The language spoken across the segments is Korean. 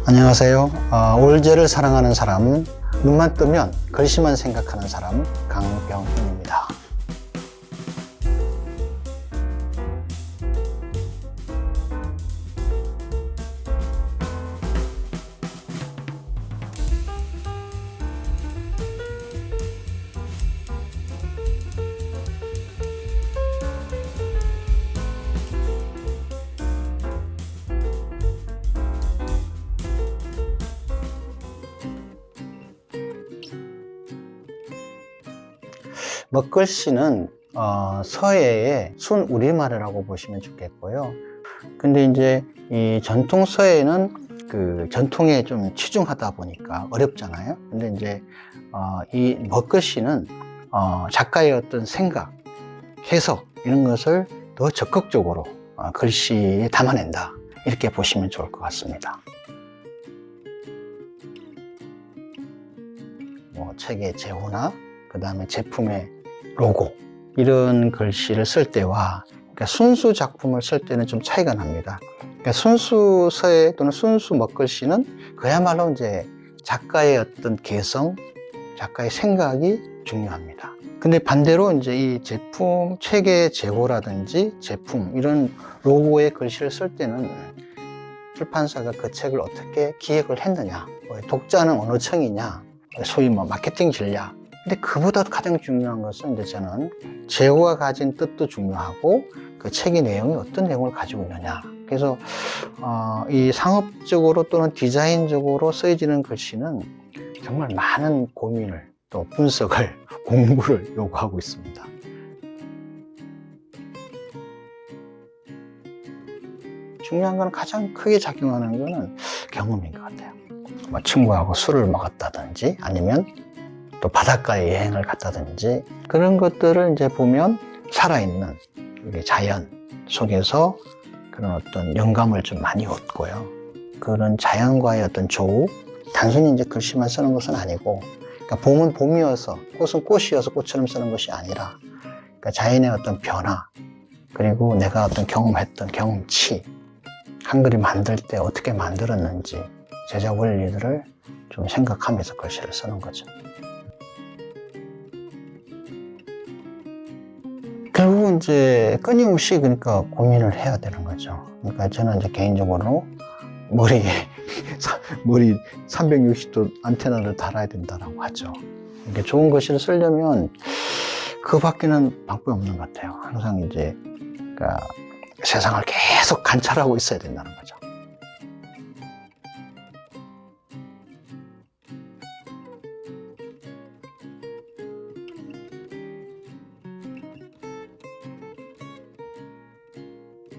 안녕하세요. 올제를 사랑하는 사람, 눈만 뜨면 글씨만 생각하는 사람, 강병훈입니다. 먹글씨는 서예의 순우리말이라고 보시면 좋겠고요. 근데 이제 이 전통 서예는 그 전통에 좀 치중하다 보니까 어렵잖아요. 근데 이제 이 먹글씨는 작가의 어떤 생각, 해석 이런 것을 더 적극적으로 글씨에 담아낸다, 이렇게 보시면 좋을 것 같습니다. 책의 제호나 그 다음에 제품의 로고, 이런 글씨를 쓸 때와 그러니까 순수 작품을 쓸 때는 좀 차이가 납니다. 그러니까 순수 서예 또는 순수 먹글씨는 그야말로 이제 작가의 어떤 개성, 작가의 생각이 중요합니다. 근데 반대로 이제 이 제품, 책의 제호라든지 제품, 이런 로고의 글씨를 쓸 때는 출판사가 그 책을 어떻게 기획을 했느냐, 독자는 어느 층이냐, 소위 마케팅 전략. 근데 그보다 가장 중요한 것은 이제 저는 제호가 가진 뜻도 중요하고 그 책의 내용이 어떤 내용을 가지고 있느냐. 그래서 이 상업적으로 또는 디자인적으로 쓰여지는 글씨는 정말 많은 고민을, 또 분석을, 공부를 요구하고 있습니다. 중요한 건, 가장 크게 작용하는 거는 경험인 것 같아요. 친구하고 술을 먹었다든지 아니면 또 바닷가에 여행을 갔다든지, 그런 것들을 이제 보면 살아있는 자연 속에서 그런 어떤 영감을 좀 많이 얻고요. 그런 자연과의 어떤 조우, 단순히 이제 글씨만 쓰는 것은 아니고, 그러니까 봄은 봄이어서, 꽃은 꽃이어서 꽃처럼 쓰는 것이 아니라, 그러니까 자연의 어떤 변화, 그리고 내가 어떤 경험했던 경험치, 한 그림 만들 때 어떻게 만들었는지, 제작 원리들을 좀 생각하면서 글씨를 쓰는 거죠. 결국 이제 끊임없이 그러니까 고민을 해야 되는 거죠. 그러니까 저는 이제 개인적으로 머리 360도 안테나를 달아야 된다고 하죠. 이렇게 좋은 글씨를 쓰려면 그 밖에는 방법이 없는 것 같아요. 항상 이제 그러니까 세상을 계속 관찰하고 있어야 된다는 거죠.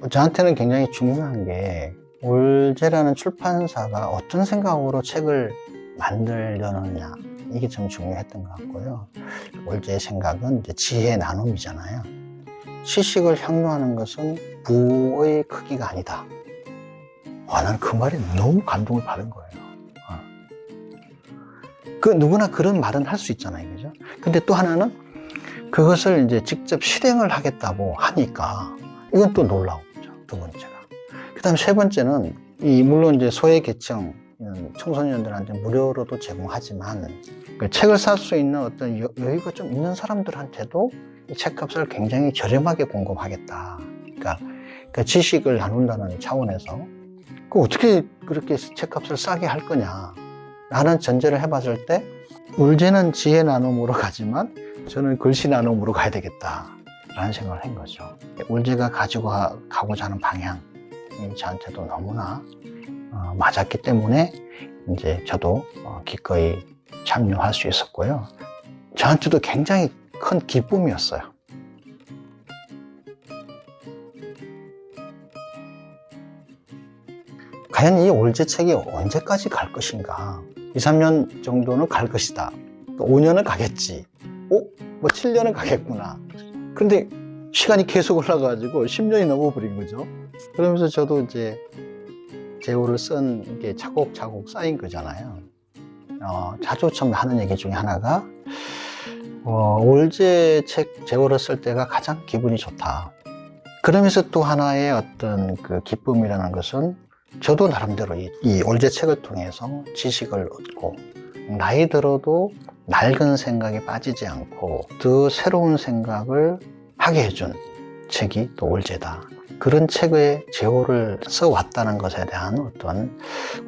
저한테는 굉장히 중요한 게, 올제라는 출판사가 어떤 생각으로 책을 만들려느냐, 이게 참 중요했던 것 같고요. 올제의 생각은 이제 지혜의 나눔이잖아요. 시식을 향유하는 것은 부의 크기가 아니다. 나는 그 말에 너무 감동을 받은 거예요. 그 누구나 그런 말은 할 수 있잖아요, 그죠? 근데 또 하나는 그것을 이제 직접 실행을 하겠다고 하니까 이건 또 놀라운 거죠. 두 번째가. 그 다음 세 번째는, 물론 이제 소외계층 청소년들한테 무료로도 제공하지만, 그 책을 살 수 있는 어떤 여유가 좀 있는 사람들한테도 이 책값을 굉장히 저렴하게 공급하겠다. 그러니까 지식을 나눈다는 차원에서 어떻게 그렇게 책값을 싸게 할 거냐 라는 전제를 해봤을 때, 올제는 지혜 나눔으로 가지만 저는 글씨 나눔으로 가야 되겠다 라는 생각을 한 거죠. 올제가 가지고 가고자 하는 방향이 저한테도 너무나 맞았기 때문에 이제 저도 기꺼이 참여할 수 있었고요. 저한테도 굉장히 큰 기쁨이었어요. 과연 이 올제 책이 언제까지 갈 것인가? 2, 3년 정도는 갈 것이다. 또 5년은 가겠지. 7년은 가겠구나. 그런데 시간이 계속 올라가지고 10년이 넘어버린 거죠. 그러면서 저도 이제 제호를 쓴 게 차곡차곡 쌓인 거잖아요. 자주 참 하는 얘기 중에 하나가, 올제 책 제호를 쓸 때가 가장 기분이 좋다. 그러면서 또 하나의 어떤 그 기쁨이라는 것은 저도 나름대로 이 올제 책을 통해서 지식을 얻고 나이 들어도 낡은 생각에 빠지지 않고 더 새로운 생각을 하게 해준 책이 또 올제다. 그런 책의 제호를 써왔다는 것에 대한 어떤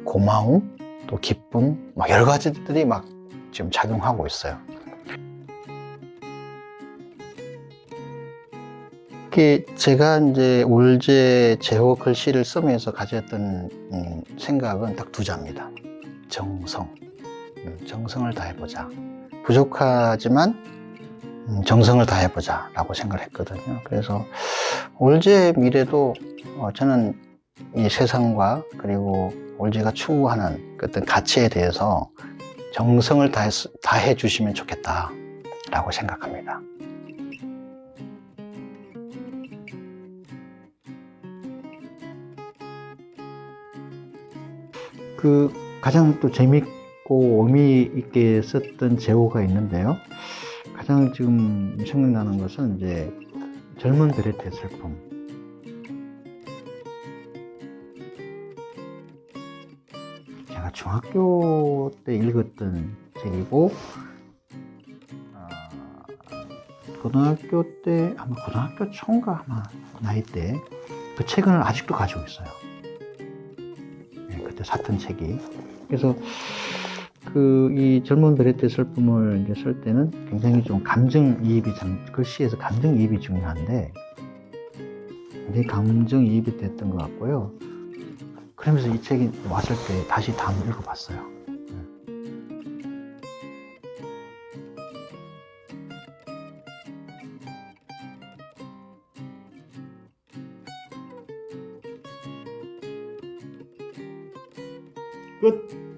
고마움, 또 기쁨, 막 여러 가지들이 막 지금 작용하고 있어요. 제가 이제 올제 제호 글씨를 쓰면서 가졌던 생각은 딱 두 자입니다. 정성. 정성을 다해보자. 부족하지만 정성을 다해보자 라고 생각을 했거든요. 그래서 올제의 미래도 저는 이 세상과 그리고 올제가 추구하는 어떤 가치에 대해서 정성을 다해 주시면 좋겠다 라고 생각합니다. 가장 또 재밌고 의미 있게 썼던 제호가 있는데요. 가장 지금 생각나는 것은 이제 젊은 베레트의 슬픔. 제가 중학교 때 읽었던 책이고, 고등학교 때, 아마 고등학교 초인가 아마 나이 때 그 책을 아직도 가지고 있어요. 그때 샀던 책이. 그래서 이 젊은 베레트의 슬픔을 이제 쓸 때는 굉장히 좀 감정이입이, 글씨에서 감정이입이 중요한데, 굉장히 감정이입이 됐던 것 같고요. 그러면서 이 책이 왔을 때 다시 다 한번 읽어봤어요. 끝!